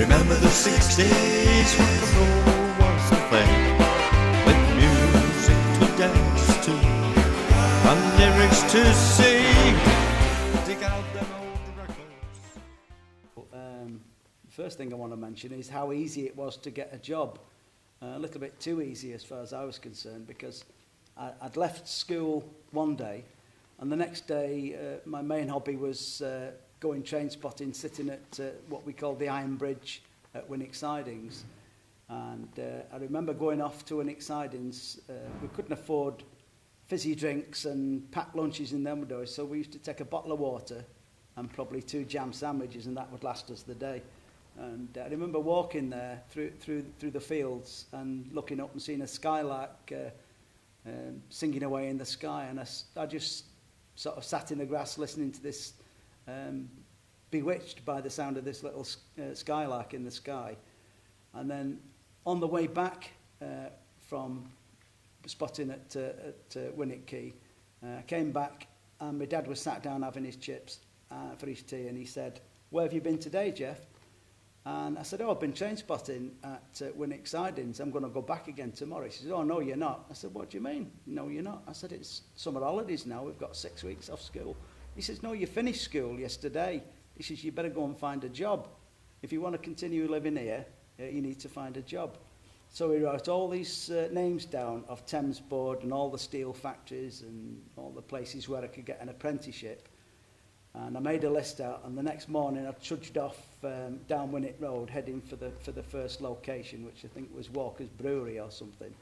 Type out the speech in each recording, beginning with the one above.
Remember the 60s when the roll was the thing, with music to dance to and lyrics to sing. Dig out them old records. The first thing I want to mention is how easy it was to get a job. A little bit too easy as far as I was concerned, because I'd left school one day, and the next day my main hobby was going train spotting, sitting at what we called the Iron Bridge at Winwick Sidings. And I remember going off to Winwick Sidings. We couldn't afford fizzy drinks and packed lunches in them days, so we used to take a bottle of water and probably 2 jam sandwiches, and that would last us the day. And I remember walking there through the fields and looking up and seeing a skylark singing away in the sky, and I just sort of sat in the grass listening to this, bewitched by the sound of this little skylark in the sky. And then on the way back from spotting at Winwick Quay, I came back and my dad was sat down having his chips for his tea, and he said, "Where have you been today, Jeff?" And I said, "Oh, I've been train spotting at Winwick Sidings. I'm going to go back again tomorrow." He says, "Oh, no, you're not." I said, "What do you mean? No, you're not." I said, "It's summer holidays now. We've got 6 weeks off school." He says, "No, you finished school yesterday." He says, "You better go and find a job. If you want to continue living here, you need to find a job." So he wrote all these names down of Thames Board and all the steel factories and all the places where I could get an apprenticeship. And I made a list out, and the next morning I trudged off down Winwick Road, heading for the first location, which I think was Walker's Brewery or something.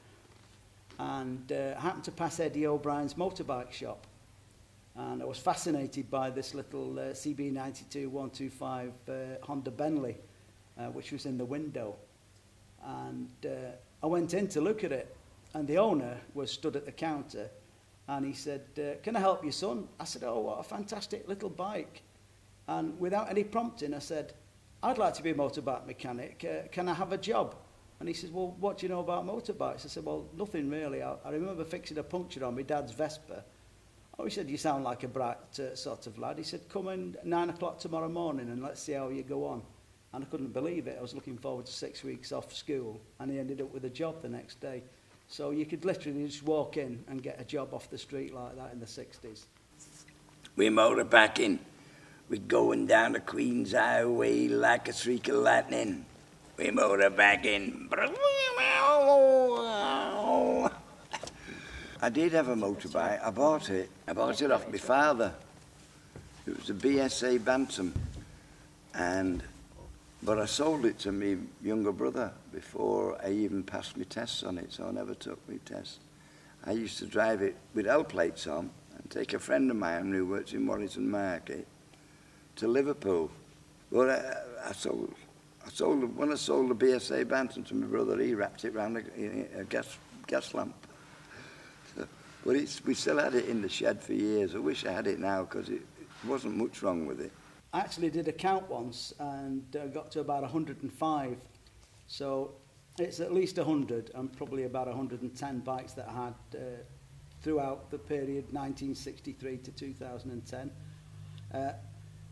And I happened to pass Eddie O'Brien's motorbike shop, and I was fascinated by this little CB92 125 Honda Bentley, which was in the window. And I went in to look at it, and the owner was stood at the counter. And he said, "Can I help you, son?" I said, "Oh, what a fantastic little bike." And without any prompting, I said, "I'd like to be a motorbike mechanic. Can I have a job?" And he says, "Well, what do you know about motorbikes?" I said, "Well, nothing really. I remember fixing a puncture on my dad's Vespa." Oh, he said, "You sound like a bright sort of lad." He said, "Come in 9 o'clock tomorrow morning and let's see how you go on." And I couldn't believe it. I was looking forward to 6 weeks off school, and he ended up with a job the next day. So you could literally just walk in and get a job off the street like that in the 60s. We motorbacking. We're going down the Queen's Highway like a streak of lightning. We motorbacking. I did have a motorbike. I bought it. I bought it off my father. It was a BSA Bantam. But I sold it to my younger brother before I even passed my tests on it, so I never took my tests. I used to drive it with L plates on and take a friend of mine who works in Warrington Market to Liverpool. But when I sold the BSA Bantam to my brother, he wrapped it around a gas lamp. But we still had it in the shed for years. I wish I had it now because it wasn't much wrong with it. I actually did a count once and got to about 105. So it's at least 100 and probably about 110 bikes that I had throughout the period 1963 to 2010.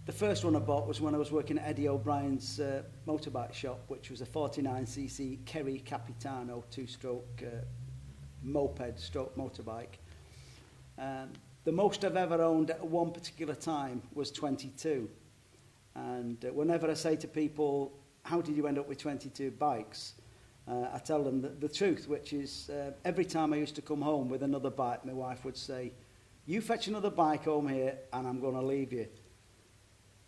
The first one I bought was when I was working at Eddie O'Brien's motorbike shop, which was a 49cc Kerry Capitano 2-stroke moped-stroke motorbike. The most I've ever owned at one particular time was 22. And whenever I say to people, "How did you end up with 22 bikes?" I tell them the truth, which is every time I used to come home with another bike, my wife would say, "You fetch another bike home here and I'm going to leave you."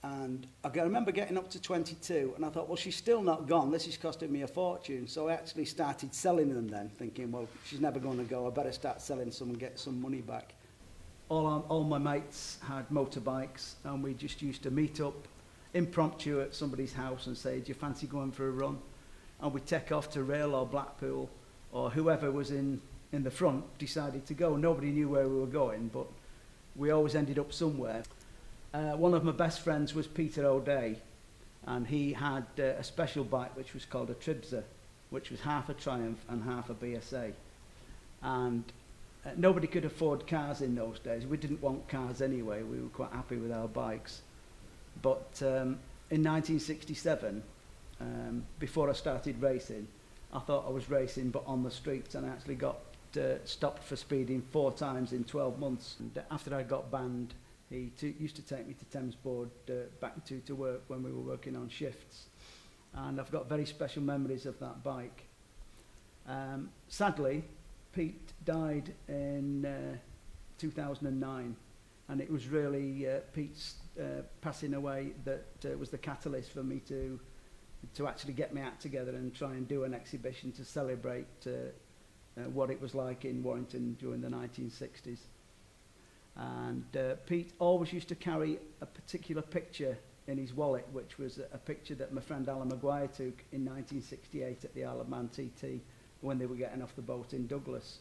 And I remember getting up to 22 and I thought, well, she's still not gone. This is costing me a fortune. So I actually started selling them then, thinking, well, she's never going to go. I better start selling some and get some money back. All my mates had motorbikes, and we just used to meet up impromptu at somebody's house and say, "Do you fancy going for a run?" And we'd take off to Rail or Blackpool, or whoever was in the front decided to go. Nobody knew where we were going, but we always ended up somewhere. One of my best friends was Peter O'Day, and he had a special bike which was called a Tribza, which was half a Triumph and half a BSA. And nobody could afford cars in those days. We didn't want cars anyway. We were quite happy with our bikes. But in 1967, before I started racing, I thought I was racing but on the streets, and I actually got stopped for speeding 4 times in 12 months. And after I got banned, he used to take me to Thames Board back to work when we were working on shifts. And I've got very special memories of that bike. Sadly, Pete died in 2009, and it was really Pete's passing away that was the catalyst for me to actually get my act together and try and do an exhibition to celebrate what it was like in Warrington during the 1960s. And Pete always used to carry a particular picture in his wallet, which was a picture that my friend Alan Maguire took in 1968 at the Isle of Man TT when they were getting off the boat in Douglas.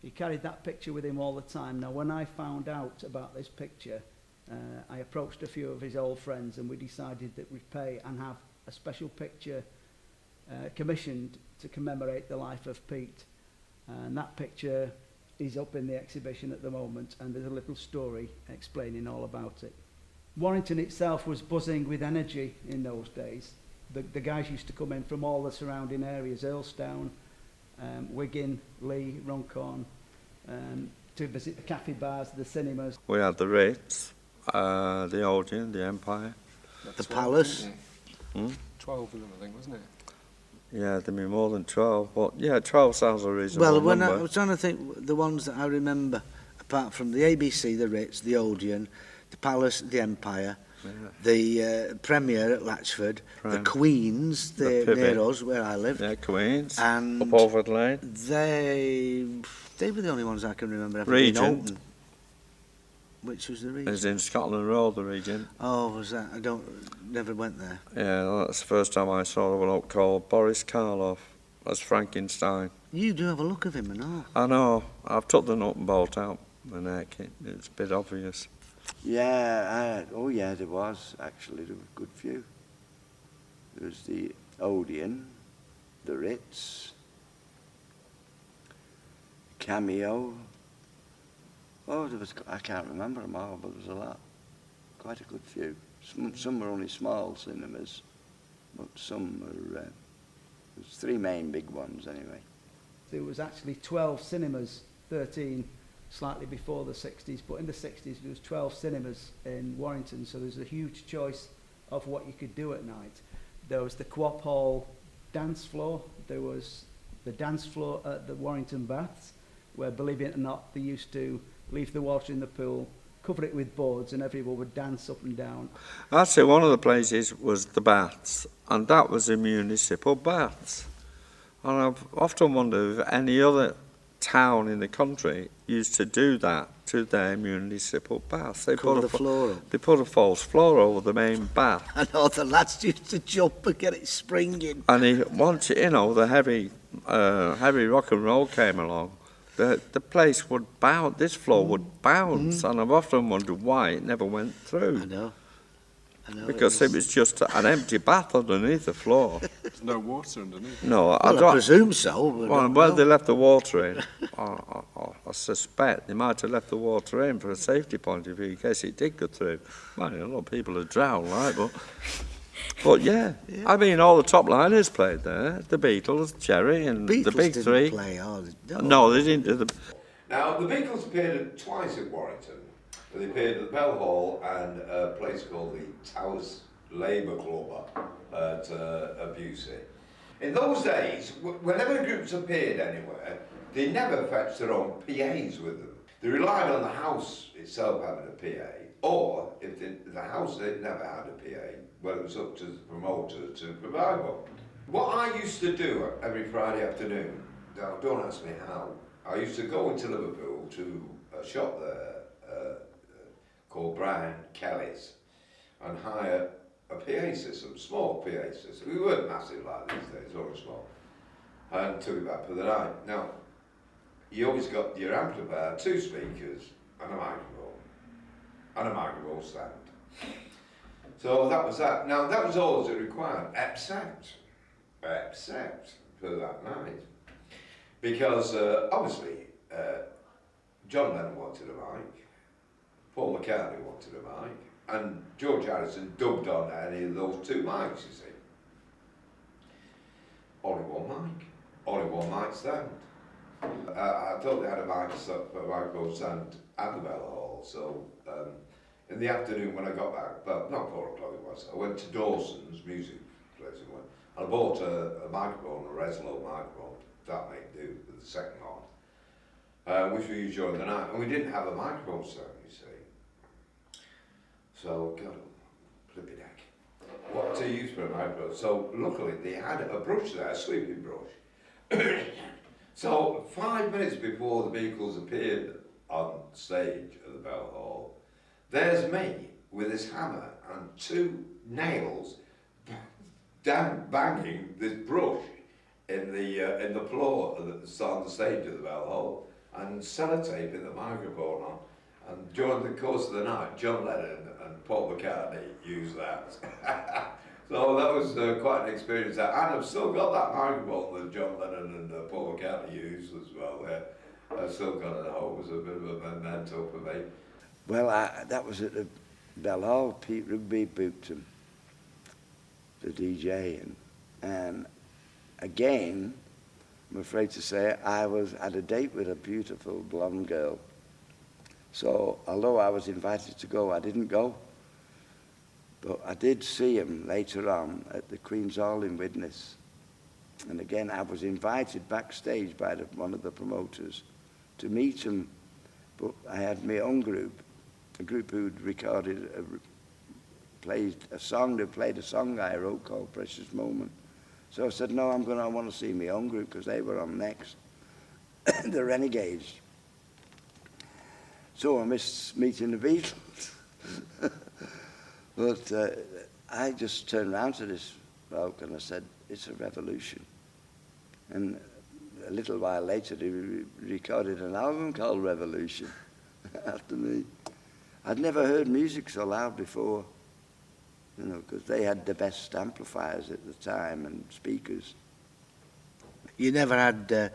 He carried that picture with him all the time. Now, when I found out about this picture, I approached a few of his old friends, and we decided that we'd pay and have a special picture commissioned to commemorate the life of Pete. And that picture is up in the exhibition at the moment, and there's a little story explaining all about it. Warrington itself was buzzing with energy in those days. The guys used to come in from all the surrounding areas, Earlstown, Wigan, Leigh, Runcorn, to visit the cafe bars, the cinemas. We had the Ritz, the Odeon, the Empire. The Palace. 12 of them, I think, wasn't it? Yeah, there'd be more than 12, but yeah, 12 sounds a reasonable Well, when number. I was trying to think, the ones that I remember, apart from the ABC, the Ritz, the Odeon, the Palace, the Empire, the Premier at Latchford, the Queen's, The near us, where I live. Yeah, Queen's, And up Overwood Lane. They were the only ones I can remember ever Regent. being open. Which was the Regent? It's in Scotland Road, the Regent. Oh, was that? Never went there. Yeah, that's the first time I saw a bloke called Boris Karloff as Frankenstein. You do have a look of him and all. I know, I've took the nut and bolt out my neck. It's a bit obvious. Yeah, oh yeah, there was actually, there were a good few. There was the Odeon, the Ritz, Cameo. Oh, there was, I can't remember them all, but there was a lot. Quite a good few. Some were only small cinemas, but some were, there's 3 main big ones anyway. There was actually 12 cinemas, 13 slightly before the 60s, but in the 60s there was 12 cinemas in Warrington, so there's a huge choice of what you could do at night. There was the Co-op Hall dance floor, there was the dance floor at the Warrington Baths, where, believe it or not, they used to leave the water in the pool, cover it with boards, and everyone would dance up and down. Actually, one of the places was the Baths, and that was the municipal baths. And I've often wondered if any other town in the country used to do that to their municipal baths. They Cover the floor up. They put a false floor over the main bath. I know the lads used to jump and get it springing. And once, the heavy rock and roll came along, the place would bounce, this floor would bounce, and I've often wondered why it never went through. I know. Because it was just an empty bath underneath the floor. There's no water underneath. No, I presume so. But well, they left the water in. I suspect they might have left the water in for a safety point of view in case it did go through. Well, a lot of people have drowned, right? But yeah, I mean, all the top liners played there. The Beatles, Cherry, and the Big didn't Three. Play, No, they didn't do the. Now, the Beatles appeared twice at Warrington. They appeared at the Bell Hall and a place called the Towers Labour Club at Busey. In those days, whenever groups appeared anywhere, they never fetched their own PAs with them. They relied on the house itself having a PA, or if the house never had a PA, well, it was up to the promoter to provide one. What I used to do every Friday afternoon, now don't ask me how, I used to go into Liverpool to a shop there called Brian Kelly's and hire a PA system, small PA system. We weren't massive like these days, only small, and took it back for the night. Now, you always got your amplifier, 2 speakers, and a microphone stand. So that was that. Now, that was all it required, except for that night. Because, obviously, John Lennon wanted a mic, Paul McCartney wanted a mic, and George Harrison dubbed on any of those 2 mics, you see. only one mic, only one mic stand. I thought they had a microphone stand at the Bell Hall, so in the afternoon when I got back, but not 4 o'clock it was, I went to Dawson's music place and I bought a microphone, a Reslow microphone, that made do with the second on, which we used during the night, and we didn't have a microphone stand, you see. So, God, flippy deck. What to use for a microphone? So, luckily, they had a brush there, a sweeping brush. So, 5 minutes before the Beatles appeared on stage at the Bell Hall, there's me with this hammer and 2 nails banging this brush in the floor on the stage of the Bell Hall and sellotaping the microphone on. And during the course of the night, John Lennon and Paul McCartney used that. So that was quite an experience. And I've still got that microphone that John Lennon and Paul McCartney used as well. I've still got it at home. It was a bit of a memento for me. Well, that was at the Bell Hall. Pete Rugby booked him, the DJ, and again, I'm afraid to say, I had a date with a beautiful blonde girl. So, although I was invited to go, I didn't go. But I did see him later on at the Queen's Hall in Widnes. And again, I was invited backstage by one of the promoters to meet him. But I had my own group, a group who'd recorded, played a song I wrote called Precious Moment. So I said, no, I want to see my own group because they were on next, the Renegades. So I missed meeting the Beatles. But I just turned around to this bloke and I said, it's a revolution. And a little while later, he recorded an album called Revolution after me. I'd never heard music so loud before, you know, because they had the best amplifiers at the time and speakers. You never had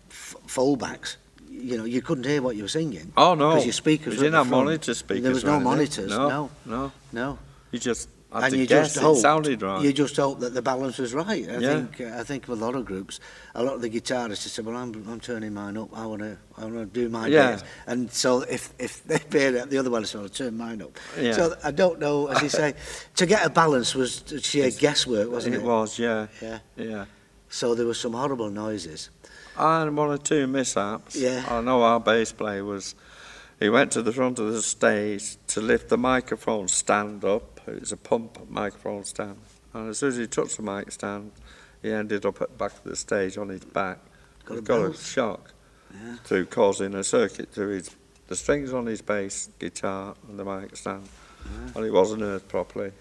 fallbacks. You know, you couldn't hear what you were singing. Oh, no. Because your speakers We didn't have front. monitor speakers. There was no monitors. No. No. You just had And to you guess just it hoped, sounded right. You just hope that the balance was right. Yeah. I think with a lot of groups, a lot of the guitarists said, "Well, I'm turning mine up. I want to do my bit." And so if they played it, the other one said, "I'll turn mine up." Yeah. So I don't know, as you say, to get a balance was sheer guesswork, wasn't it? It was, yeah. Yeah. So there were some horrible noises. And 1 or 2 mishaps. Yeah. I know our bass player he went to the front of the stage to lift the microphone stand up. It was a pump microphone stand. And as soon as he touched the mic stand, he ended up at the back of the stage on his back. He got a shock through causing a circuit through the strings on his bass guitar and the mic stand. And it wasn't earthed properly.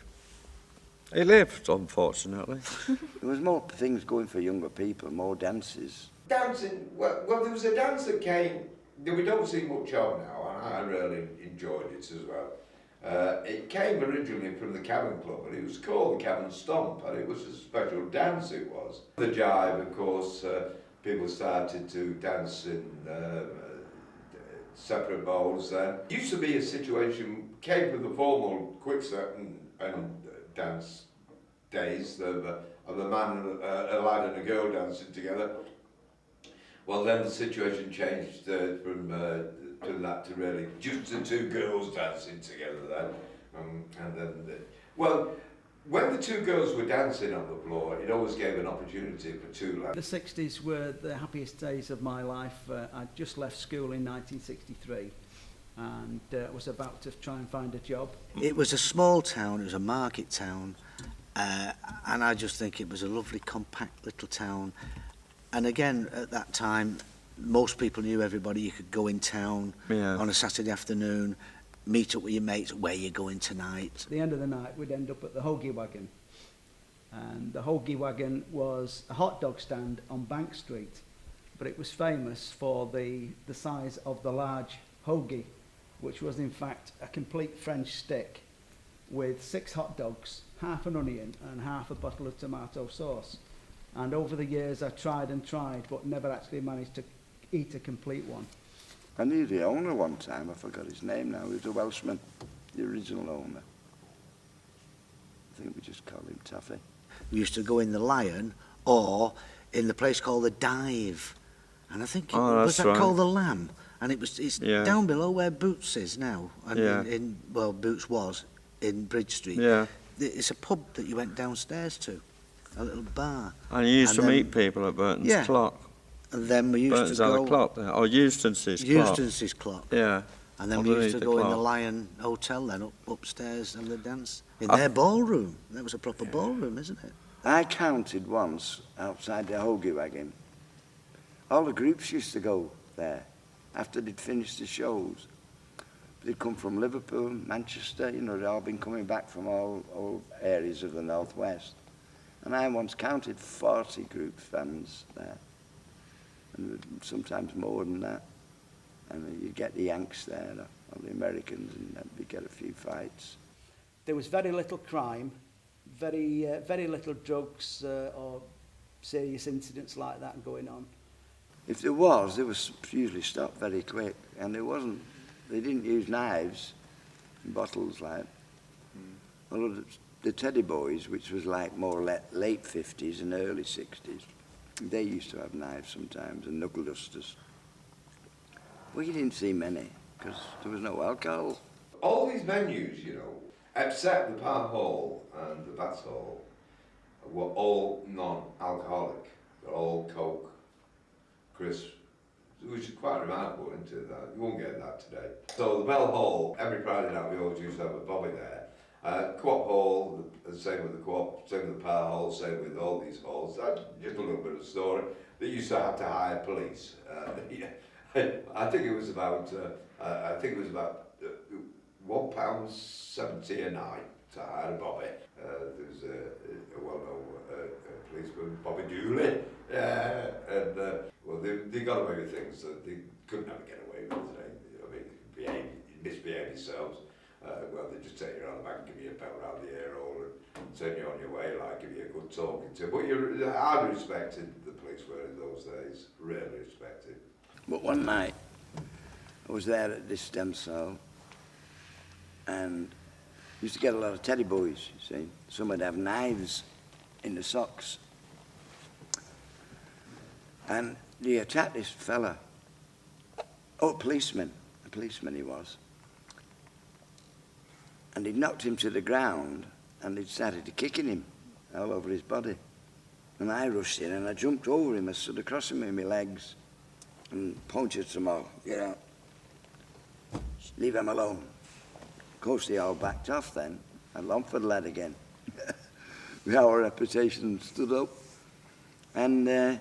He lived, unfortunately. There was more things going for younger people, more dances. Dancing, well, there was a dance that came that we don't see much of now, and I really enjoyed it as well. It came originally from the Cabin Club, and it was called the Cabin Stomp, and it was a special dance it was. The jive, of course, people started to dance in separate bowls then. It used to be a situation, came from the formal quickstep and dance days of a man, a lad and a girl dancing together. Well, then the situation changed from that to really just the 2 girls dancing together then. And then, well, when the 2 girls were dancing on the floor, it always gave an opportunity for 2 lads. The 60s were the happiest days of my life. I just left school in 1963 and was about to try and find a job. It was a small town, it was a market town, and I just think it was a lovely, compact little town. And again, at that time, most people knew everybody. You could go in town on a Saturday afternoon, meet up with your mates, where you going tonight. At the end of the night, we'd end up at the Hoagie Wagon. And the Hoagie Wagon was a hot dog stand on Bank Street, but it was famous for the size of the large hoagie, which was in fact a complete French stick with 6 hot dogs, half an onion and half a bottle of tomato sauce. And over the years I tried and tried, but never actually managed to eat a complete one. I knew the owner one time, I forgot his name now, he was a Welshman, the original owner. I think we just called him Taffy. we used to go in the Lion or in the place called the Dive. And I think, was that called the Lamb? And it's down below where Boots is now. And well, Boots was in Bridge Street. Yeah. It's a pub that you went downstairs to, a little bar. And you used to meet people at Burton's Clock. And then we used Burton's to go... had a clock there. Or Eustonce's Clock. Eustonce's Clock. Yeah. And then we used to go in the Lion Hotel then, upstairs and the dance. In their ballroom. That was a proper ballroom, isn't it? I counted once outside the Hoagie Wagon. All the groups used to go there after they'd finished the shows. They'd come from Liverpool, Manchester, you know, they'd all been coming back from all areas of the Northwest. And I once counted 40 group bands there, and sometimes more than that. And you'd get the Yanks there, or the Americans, and then we'd get a few fights. There was very little crime, very little drugs or serious incidents like that going on. If there was usually stopped very quick, and they didn't use knives and bottles like. Although the Teddy Boys, which was like more late 50s and early 60s, they used to have knives sometimes and knuckle dusters. Well, you didn't see many, because there was no alcohol. All these venues, you know, except the Park Hall and the Bats Hall, were all non-alcoholic. They're all Coke, crisps, which is quite remarkable, isn't it? That you won't get that today. So the Bell Hall, every Friday night we always used to have a bobby there. Co-op Hall, the same with the Co-op, same with the Power Hall, same with all these halls. Just a little bit of story. They used to have to hire police. I think it was about £1.70 a night to hire a bobby. There was a well-known policeman, Bobby Dooley, and well, they got away with things that they couldn't ever get away with today. I mean, misbehave yourselves. Well, they just take you around the back and give you a pat around the ear hole and send you on your way, like, give you a good talking to. But I respected the police were in those days, really respected. But one night, I was there at this stem cell, and used to get a lot of Teddy Boys, you see. Some would have knives in the socks. And they attacked this fella. Oh, a policeman he was. And he'd knocked him to the ground, and he'd started kicking him all over his body. And I rushed in, and I jumped over him. I stood across him with my legs and pointed to them all, get out. Leave him alone. Of course, they all backed off then, and Longford led again. Our reputation stood up. And I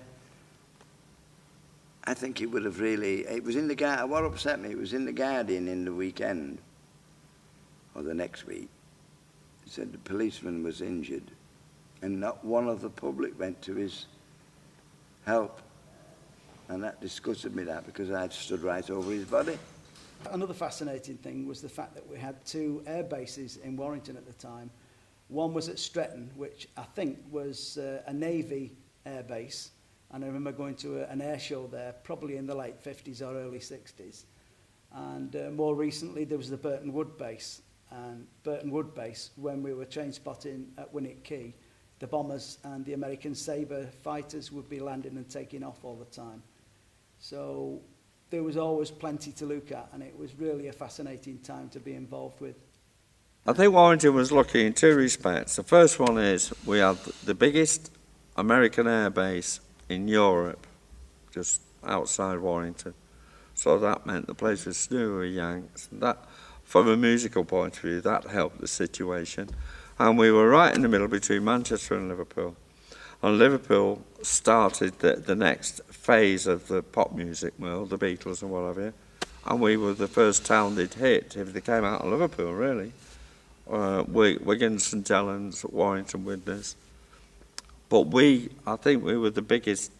think it would have really, it was in the Guardian, what upset me, it was in the Guardian in the weekend, or the next week. It said the policeman was injured, and not one of the public went to his help. And that disgusted me, that, because I'd stood right over his body. Another fascinating thing was the fact that we had two air bases in Warrington at the time. One was at Stretton, which I think was a Navy air base, and I remember going to an air show there, probably in the late 50s or early 60s. And more recently, there was the Burton Wood base. And Burton Wood base, when we were train spotting at Winnick Quay, the bombers and the American Sabre fighters would be landing and taking off all the time. So there was always plenty to look at, and it was really a fascinating time to be involved with. I think Warrington was lucky in two respects. The first one is we had the biggest American air base in Europe, just outside Warrington. So that meant the place was new with Yanks. That, from a musical point of view, that helped the situation. And we were right in the middle between Manchester and Liverpool. And Liverpool started the next phase of the pop music world, the Beatles and what have you. And we were the first town they'd hit if they came out of Liverpool, really. Wigan, St Helens, Warrington, Widnes. But I think we were the biggest.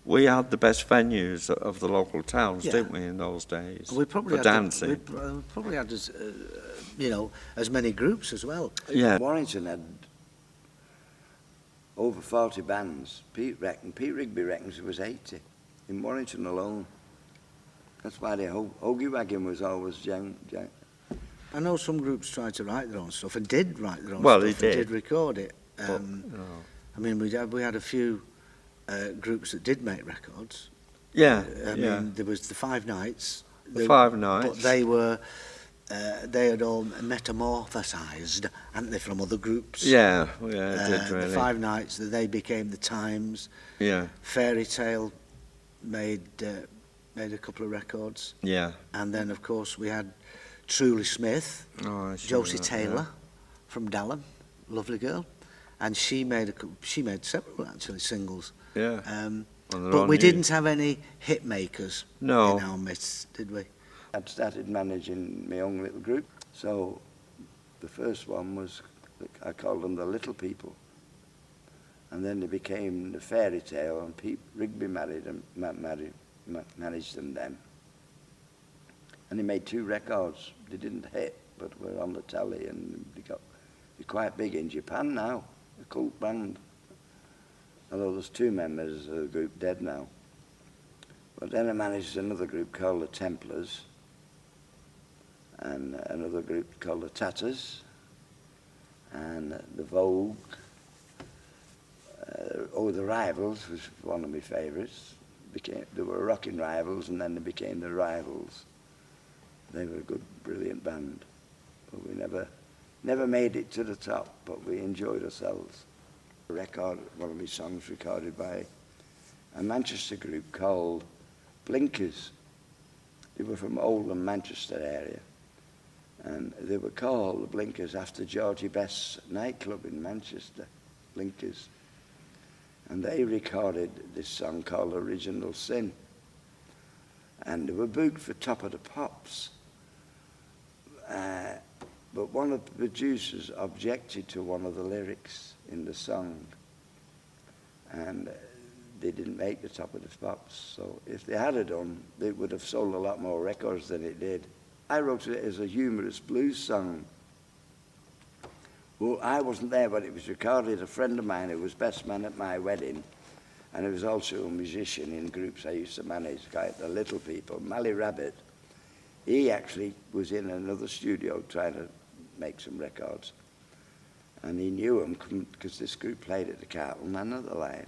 We had the best venues of the local towns, didn't we, in those days? We probably for dancing. We probably had as many groups as well. Yeah. Warrington had over 40 bands. Pete Rigby reckons it was 80 in Warrington alone. That's why the Hoagie Wagon was always young. I know some groups tried to write their own stuff and did write their own well, stuff they and did record it. I mean, we had a few groups that did make records. Yeah, I yeah. mean, there was the Five Nights. The Five Nights. But they were, they had all metamorphosized, hadn't they, from other groups? Yeah, yeah, it did really. The Five Nights, they became the Times. Yeah, Fairy Tale made a couple of records. yeah. And then, of course, we had Truly Smith, Oh, I see Josie that, Taylor from Dalham, lovely girl. And she made several, actually, singles. Yeah. And they're But on we you. didn't have any hit makers No. in our midst, did we? I'd started managing my own little group. So the first one was, I called them the Little People. And then they became the Fairy Tale, and Pete Rigby managed them then. And he made 2 records. They didn't hit, but were on the telly, and they're quite big in Japan now, a cult band. Although there's 2 members of the group dead now. But then I managed another group called the Templars, and another group called the Tatters, and the Vogue. The Rivals was one of my favourites. They were rocking rivals, and then they became the Rivals. They were a good, brilliant band. But we never made it to the top, but we enjoyed ourselves. A record, one of my songs recorded by a Manchester group called Blinkers. They were from Oldham, Manchester area. And they were called the Blinkers after Georgie Best's nightclub in Manchester, Blinkers. And they recorded this song called Original Sin. And they were booked for Top of the Pops. But one of the producers objected to one of the lyrics in the song. And they didn't make the Top of the Pops. So if they had done, they would have sold a lot more records than it did. I wrote it as a humorous blues song. Well, I wasn't there, but it was recorded. A friend of mine who was best man at my wedding, and he was also a musician in groups I used to manage, like the Little People, Mally Rabbit. He actually was in another studio trying to make some records. And he knew him because this group played at the Carlton and another line.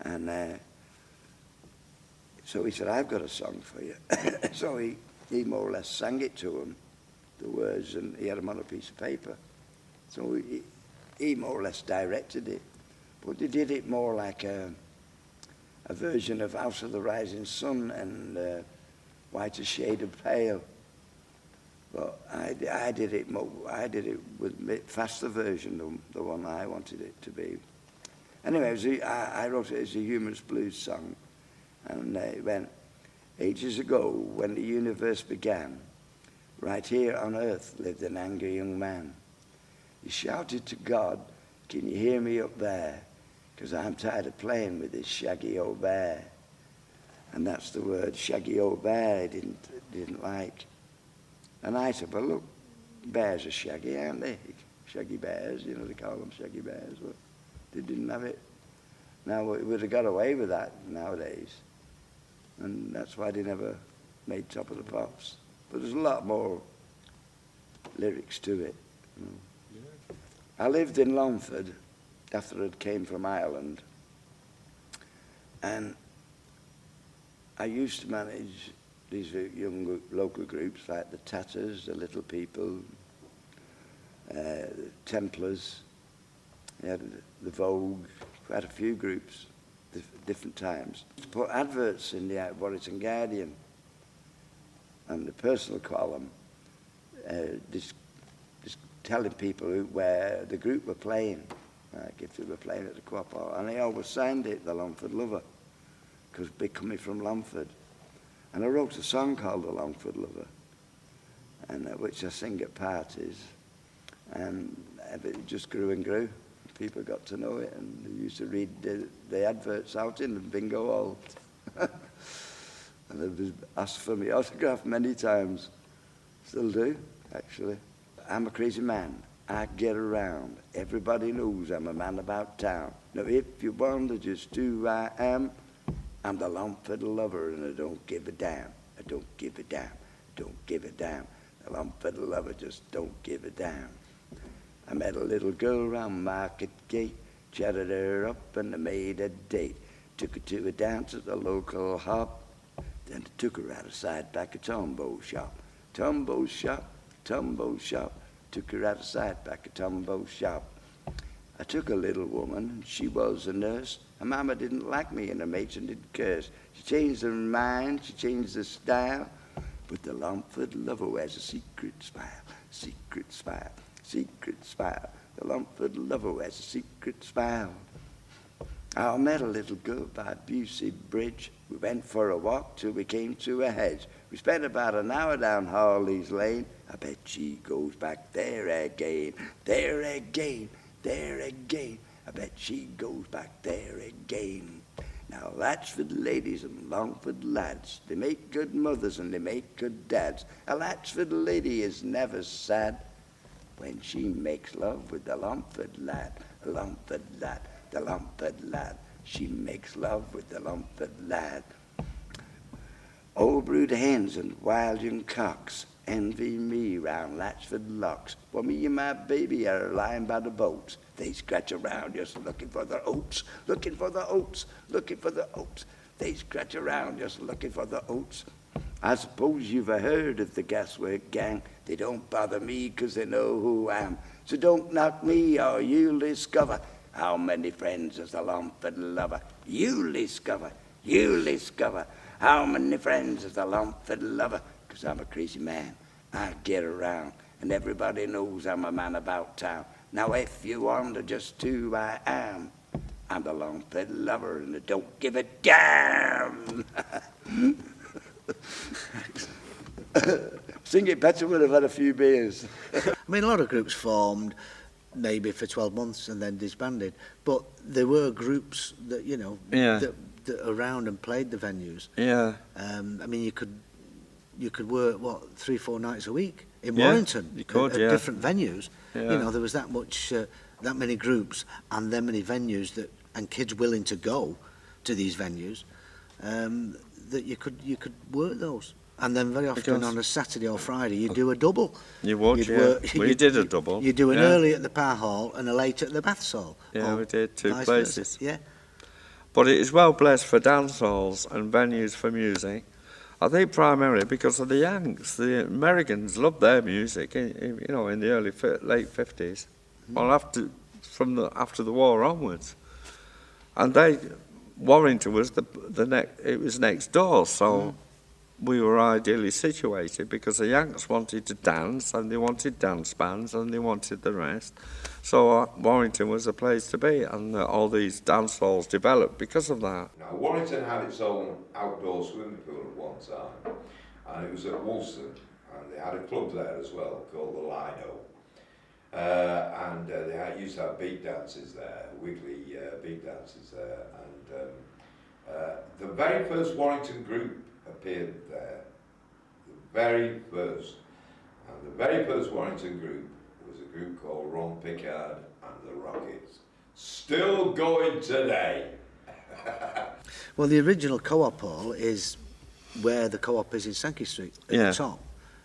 And so he said, I've got a song for you. So he more or less sang it to him, the words, and he had them on a piece of paper. So he more or less directed it. But they did it more like a version of House of the Rising Sun and White as Shade of Pale. But I did it with a faster version than the one I wanted it to be. Anyway, I wrote it as a humorous blues song. And it went, ages ago, when the universe began, right here on earth lived an angry young man. He shouted to God, can you hear me up there? Because I'm tired of playing with this shaggy old bear. And that's the word, shaggy old bear, I didn't like. And I said, well, look, bears are shaggy, aren't they? Shaggy bears, you know, they call them shaggy bears. But they didn't have it. Now, we would have got away with that nowadays. And that's why they never made Top of the Pops. But there's a lot more lyrics to it. You know. Yeah. I lived in Longford after I came from Ireland. And I used to manage these young local groups like the Tatters, the Little People, the Templars, the Vogue, quite a few groups, different times. To put adverts in the Warrington Guardian and the personal column, just telling people where the group were playing, like if they were playing at the Co-op Hall. And they always signed it, the Longford Lover, because they're coming from Longford. And I wrote a song called The Longford Lover, and which I sing at parties. And it just grew and grew. People got to know it, and they used to read the adverts out in the bingo hall. And they was asked for my autograph many times. Still do, actually. I'm a crazy man. I get around. Everybody knows I'm a man about town. Now, if you wonder just who I am, I'm the Longford Lover, and I don't give a damn. I don't give a damn. Don't give a damn. The Longford Lover just don't give a damn. I met a little girl round Market Gate. Chatted her up and they made a date. Took her to a dance at the local hop. Then they took her out of sight back at Tombo's shop. Tombo's shop, Tombo's shop. Took her out of sight back at Tombo's shop. I took a little woman, she was a nurse. Her mama didn't like me and her matron did curse. She changed her mind, she changed her style. But the Longford lover wears a secret smile, secret smile, secret smile. The Longford lover wears a secret smile. I met a little girl by Busey Bridge. We went for a walk till we came to a hedge. We spent about an hour down Harley's Lane. I bet she goes back there again, there again, there again. I bet she goes back there again. Now that's for the ladies and Longford lads. They make good mothers and they make good dads. A Latchford lady is never sad when she makes love with the Longford lad, the Longford lad, the Longford lad. She makes love with the Longford lad. Old brood hens and wild young cocks envy me round Latchford locks. For me and my baby are lying by the boats. They scratch around just looking for the oats, looking for the oats, looking for the oats. They scratch around just looking for the oats. I suppose you've heard of the Gaswork Gang. They don't bother me 'cause they know who I am. So don't knock me or you'll discover how many friends has the Longford lover. You'll discover how many friends has the Longford lover. 'Cause I'm a crazy man, I get around, and everybody knows I'm a man about town. Now if you wonder just who I am, I'm the Longford lover and I don't give a damn. Sing it better when I've had a few beers. I mean, a lot of groups formed maybe for 12 months and then disbanded, but there were groups that, you know, that around and played the venues. Yeah. I mean, you could work, what, 3-4 nights a week in Warrington, you could, at different venues. Yeah. You know, there was that many groups and that many venues and kids willing to go to these venues, that you could work those. And then very often on a Saturday or Friday, you do a double. You would, we did a double. You do an early at the Power Hall and a late at the Baths Hall. Yeah, we did, two places. Yeah. But it is well blessed for dance halls and venues for music. I think primarily because of the Yanks. The Americans loved their music, you know, in the late 50s. Well, after the war onwards. And Warrington was it was next door, so we were ideally situated because the Yanks wanted to dance and they wanted dance bands and they wanted the rest. So Warrington was a place to be, and all these dance halls developed because of that. Now, Warrington had its own outdoor swimming pool at one time, and it was at Woolston, and they had a club there as well called the Lido. And they used to have beat dances there, weekly beat dances there, and the very first Warrington group appeared there, the very first. And the very first Warrington group was a group called Ron Pickard and the Rockets. Still going today. Well, the original Co-op Hall is where the Co-op is in Sankey Street, at the top.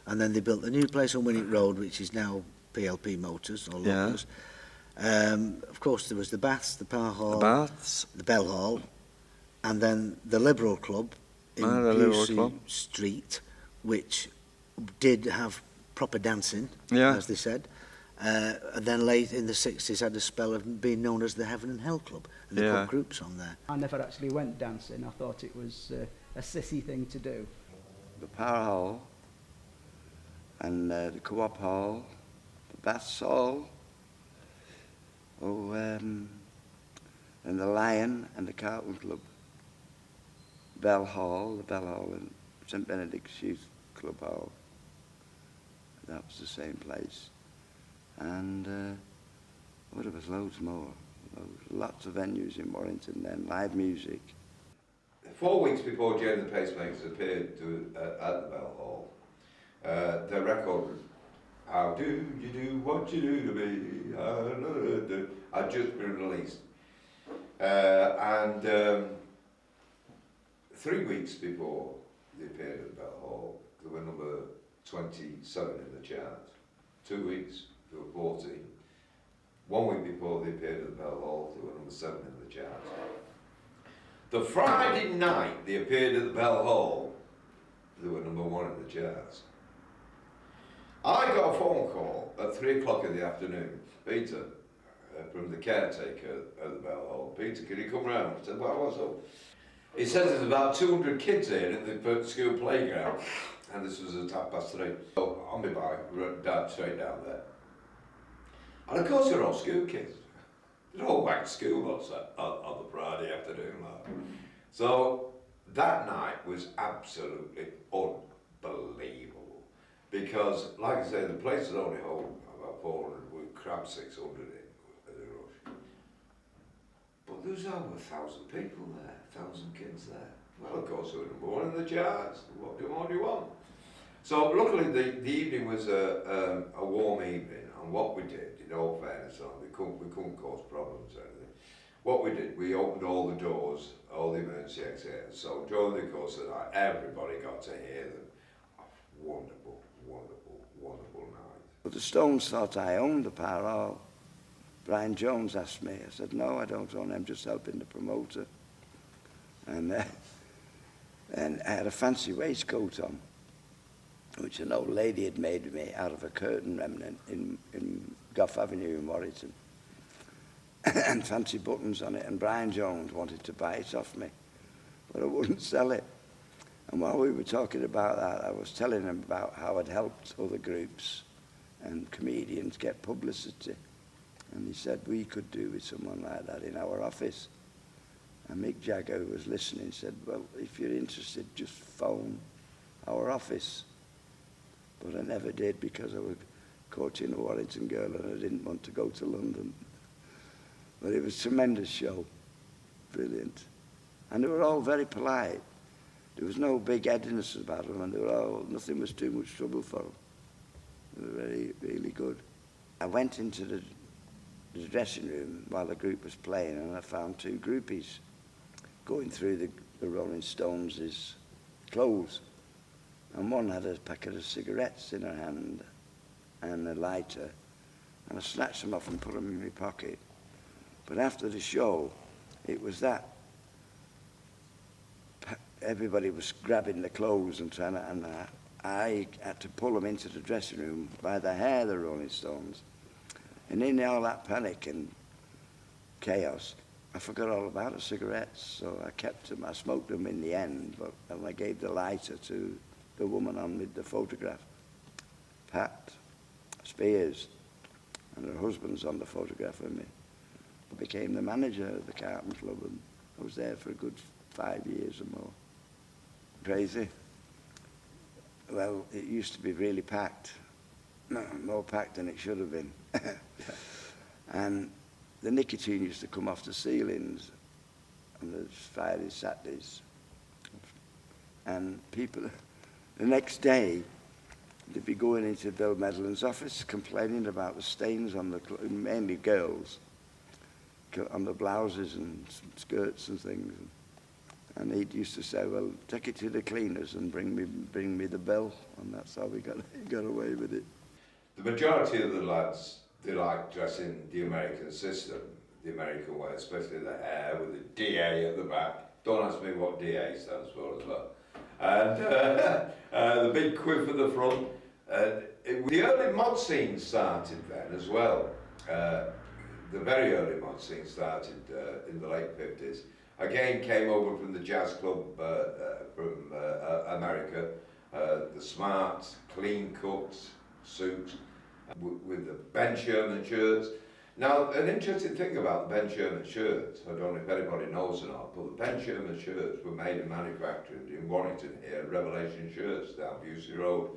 And then they built a new place on Winnick Road, which is now PLP Motors or Locals. Of course, there was the Baths, the Power Hall, the Bell Hall, and then the Liberal Club in Busey Street, which did have proper dancing, as they said. And then late in the 60s had a spell of being known as the Heaven and Hell Club, and they put groups on there. I never actually went dancing. I thought it was a sissy thing to do. The Power Hall and the Co-op Hall, the Baths Hall, and the Lion and the Carlton Club. Bell Hall, the Bell Hall and St Benedict's Youth Club Hall. That was the same place. And there was loads more. Lots of venues in Warrington then, live music. 4 weeks before Jay and the Pacemakers appeared at the Bell Hall, their record, How Do You Do What You Do To Me, had just been released. And 3 weeks before they appeared at the Bell Hall, they were number 27 in the chart. 2 weeks, they were 14. 1 week before they appeared at the Bell Hall, they were number 7 in the charts. The Friday night they appeared at the Bell Hall, they were number 1 in the charts. I got a phone call at 3 o'clock in the afternoon. Peter, from the caretaker at the Bell Hall. Peter, can you come round? I said, well, what's up? He says there's about 200 kids here at the school playground, and this was at 3:30. So on my bike, down straight down there. And of course they're all school kids. They're all back to school on the Friday afternoon. So that night was absolutely unbelievable. Because, like I say, the place had only hold about 400, we crammed 600 in at the rush. But there was over 1,000 people there, 1,000 kids there. Well, of course, we were number 1 in the charts. What do you want? So, luckily, the evening was a warm evening, and what we did, in all fairness, we couldn't cause problems or anything. What we did, we opened all the doors, all the emergency exits. So, during the course of the night, everybody got to hear them. Oh, wonderful, wonderful, wonderful night. But the Stones thought I owned the Parole. Brian Jones asked me. I said, no, I don't own it. I'm just helping the promoter. And I had a fancy waistcoat on, which an old lady had made me out of a curtain remnant in Gough Avenue in Warrington. And fancy buttons on it. And Brian Jones wanted to buy it off me, but I wouldn't sell it. And while we were talking about that, I was telling him about how I'd helped other groups and comedians get publicity. And he said, we could do with someone like that in our office. And Mick Jagger, who was listening, said, well, if you're interested, just phone our office. But I never did because I was coaching a Warrington girl and I didn't want to go to London. But it was a tremendous show, brilliant. And they were all very polite. There was no big headiness about them, and they were all, nothing was too much trouble for them. They were very, really good. I went into the dressing room while the group was playing, and I found 2 groupies going through the Rolling Stones' clothes. And one had a packet of cigarettes in her hand and a lighter, and I snatched them off and put them in my pocket. But after the show, it was that everybody was grabbing the clothes and trying to, and I had to pull them into the dressing room by the hair, the Rolling Stones. And in all that panic and chaos, I forgot all about the cigarettes, so I kept them. I smoked them in the end, but and I gave the lighter to the woman on with the photograph, Pat Spears, and her husband's on the photograph with me. I became the manager of the Carlton Club, and I was there for a good 5 years or more. Crazy. Well, it used to be really packed. No, more packed than it should have been. And the nicotine used to come off the ceilings on the Fridays, Saturdays. And people, the next day, they'd be going into Bill Medland's office complaining about the stains on the, mainly girls, on the blouses and skirts and things. And he used to say, well, take it to the cleaners and bring me the bill. And that's how we got away with it. The majority of the lads, they like dressing the American system, the American way, especially the hair with the DA at the back. Don't ask me what DA stands for as well. And the big quiff at the front. The early mod scene started then as well. The very early mod scene started in the late 50s. Again, came over from the jazz club from America, the smart, clean-cut suits with the Ben Sherman shirts. Now, an interesting thing about the Ben Sherman shirts, I don't know if anybody knows or not, but the Ben Sherman shirts were made and manufactured in Warrington here, Revelation Shirts down Busey Road,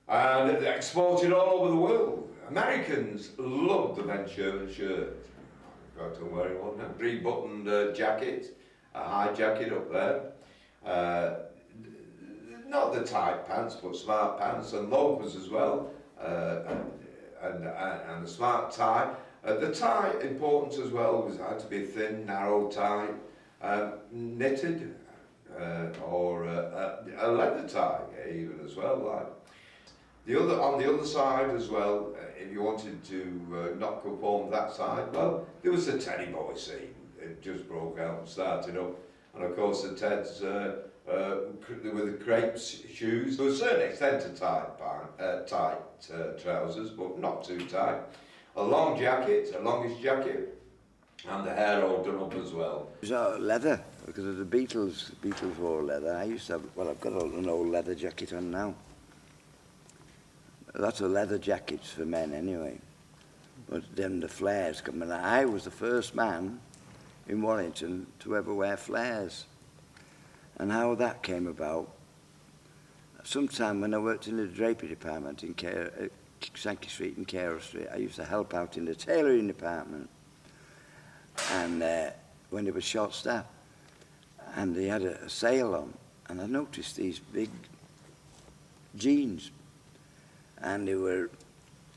and exported all over the world. Americans loved the Ben Sherman shirts. I'm wearing one now. 3-buttoned jacket, a high jacket up there. Not the tight pants, but smart pants and loafers as well, and a smart tie. The tie, important as well, was had to be thin, narrow tie, knitted, or a leather tie even as well. On the other side as well, if you wanted to knock up on that side, well, there was the Teddy Boy scene. It just broke out and started up. And of course the Teds with the crepe shoes, to a certain extent a tight trousers, but not too tight. A long jacket, a longish jacket, and the hair all done up as well. It was leather, because of the Beatles. The Beatles wore leather. I used to have, well, I've got an old leather jacket on now. Lots of leather jackets for men anyway. But then the flares come, and I was the first man in Warrington to ever wear flares. And how that came about, sometime when I worked in the drapery department in Sankey Street and Cairo Street, I used to help out in the tailoring department. And when it was short staff, and they had a sale on, and I noticed these big jeans, and they were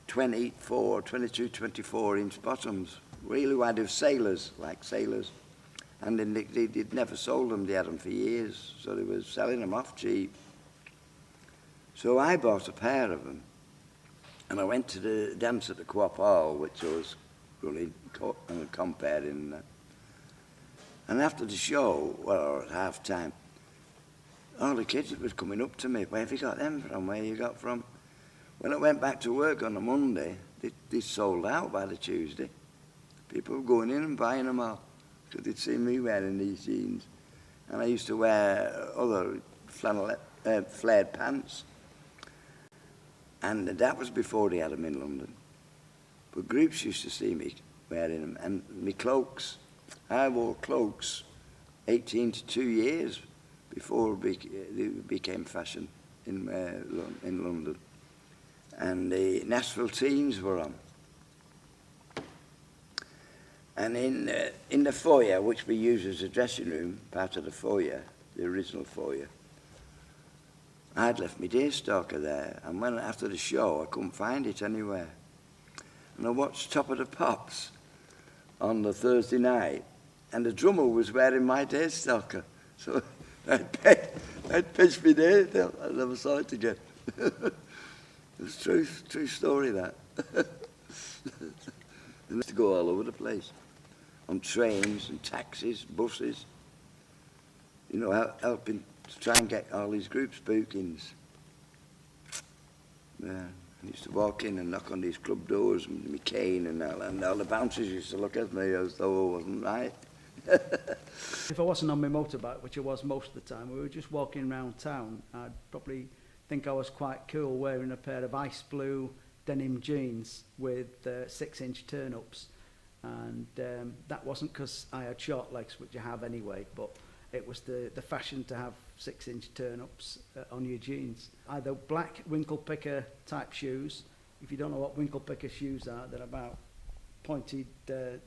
22, 24-inch bottoms, really wide of sailors, like sailors. And then they'd never sold them, they had them for years, so they were selling them off cheap. So I bought a pair of them, and I went to the dance at the Co-op Hall, which I was running, comparing. And after the show, well, at half time, all the kids was coming up to me, where have you got them from, where you got from? When I went back to work on a Monday, they sold out by the Tuesday. People were going in and buying them all, because they'd seen me wearing these jeans. And I used to wear other flared pants. And that was before they had them in London. But groups used to see me wearing them. And my cloaks, I wore cloaks 18 to 2 years before they became fashion in London. And the Nashville Teens were on. And in the foyer, which we use as a dressing room, part of the foyer, the original foyer, I'd left my deerstalker there, and when after the show, I couldn't find it anywhere. And I watched Top of the Pops on the Thursday night, and the drummer was wearing my deerstalker. So I'd pitched my deer, I never saw it again. It's a true story, that. They used to go all over the place, on trains and taxis, buses, you know, helping to try and get all these groups bookings. Yeah, I used to walk in and knock on these club doors with my cane and all the bouncers used to look at me as though I wasn't right. If I wasn't on my motorbike, which I was most of the time, we were just walking around town, I'd probably think I was quite cool wearing a pair of ice blue denim jeans with 6-inch turn-ups. And that wasn't because I had short legs, which I have anyway, but it was the fashion to have 6-inch turn-ups on your jeans. Either black winkle picker type shoes. If you don't know what winkle picker shoes are, they're about pointed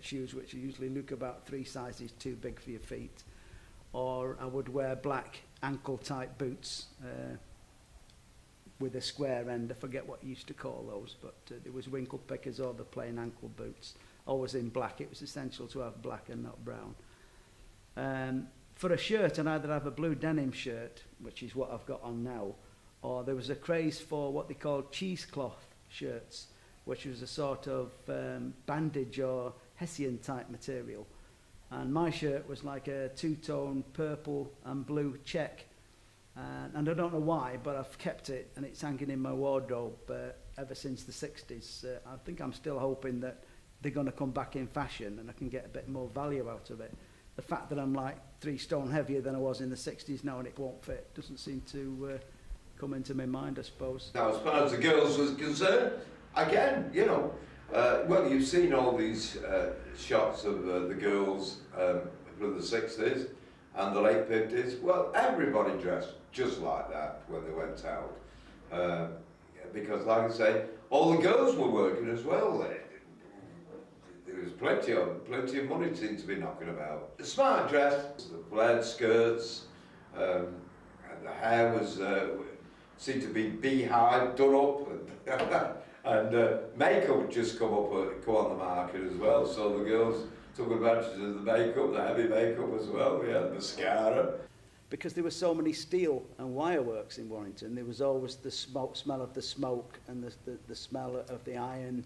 shoes which usually look about 3 sizes too big for your feet. Or I would wear black ankle type boots with a square end. I forget what you used to call those, but it was winkle pickers or the plain ankle boots. Always in black. It was essential to have black and not brown. For a shirt, I'd either have a blue denim shirt, which is what I've got on now, or there was a craze for what they called cheesecloth shirts, which was a sort of bandage or hessian type material. And my shirt was like a 2-tone purple and blue check. And I don't know why, but I've kept it, and it's hanging in my wardrobe ever since the 60s. I think I'm still hoping that they're going to come back in fashion and I can get a bit more value out of it. The fact that I'm like 3 stone heavier than I was in the 60s now and it won't fit doesn't seem to come into my mind, I suppose. Now, as far as the girls was concerned, again, you know, well, you've seen all these shots of the girls from the 60s and the late 50s. Well, everybody dressed just like that when they went out. Because, like I say, all the girls were working as well. There was plenty of money seemed to be knocking about. The smart dress, the flared skirts, and the hair was seemed to be beehive, done up, and makeup had just come on the market as well. So the girls took advantage of the makeup, the heavy makeup as well. We had mascara. because there were so many steel and wire works in Warrington, there was always the smell of the smoke and the smell of the iron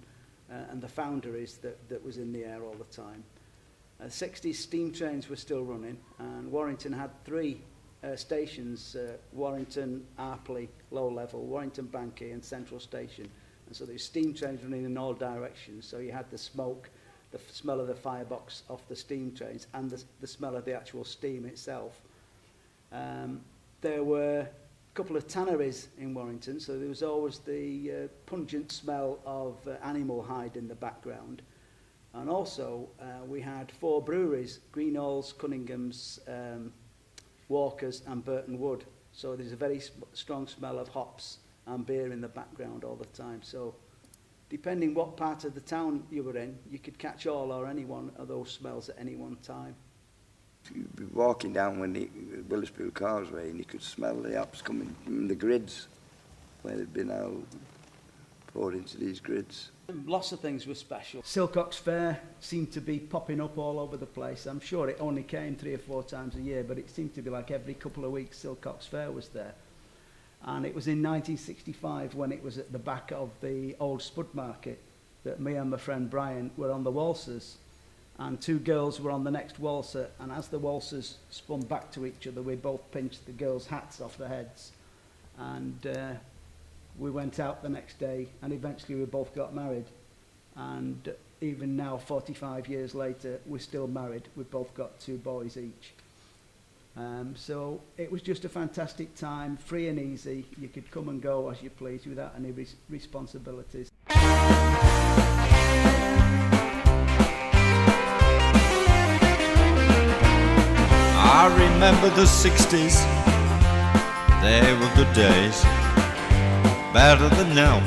and the foundries that was in the air all the time. 60s steam trains were still running, and Warrington had 3 stations, Warrington, Arpley, Low Level, Warrington Banky and Central Station. And so there were steam trains running in all directions, so you had the smoke, the smell of the firebox off the steam trains, and the smell of the actual steam itself. There were a couple of tanneries in Warrington, so there was always the pungent smell of animal hide in the background. And also, we had 4 breweries, Greenall's, Cunningham's, Walker's and Burton Wood. So there's a very strong smell of hops and beer in the background all the time. So depending what part of the town you were in, you could catch all or any one of those smells at any one time. You'd be walking down Willispool Causeway and you could smell the hops coming from the grids where they'd been out poured into these grids. Lots of things were special. Silcox Fair seemed to be popping up all over the place. I'm sure it only came 3 or 4 times a year, but it seemed to be like every couple of weeks Silcox Fair was there. And it was in 1965 when it was at the back of the old Spud Market that me and my friend Brian were on the waltzers, and 2 girls were on the next waltzer, and as the waltzers spun back to each other, we both pinched the girls' hats off their heads, and we went out the next day, and eventually we both got married. And even now, 45 years later, we're still married. We've both got 2 boys each. So it was just a fantastic time, free and easy. You could come and go as you please without any responsibilities. I remember the 60s, they were good days, better than now.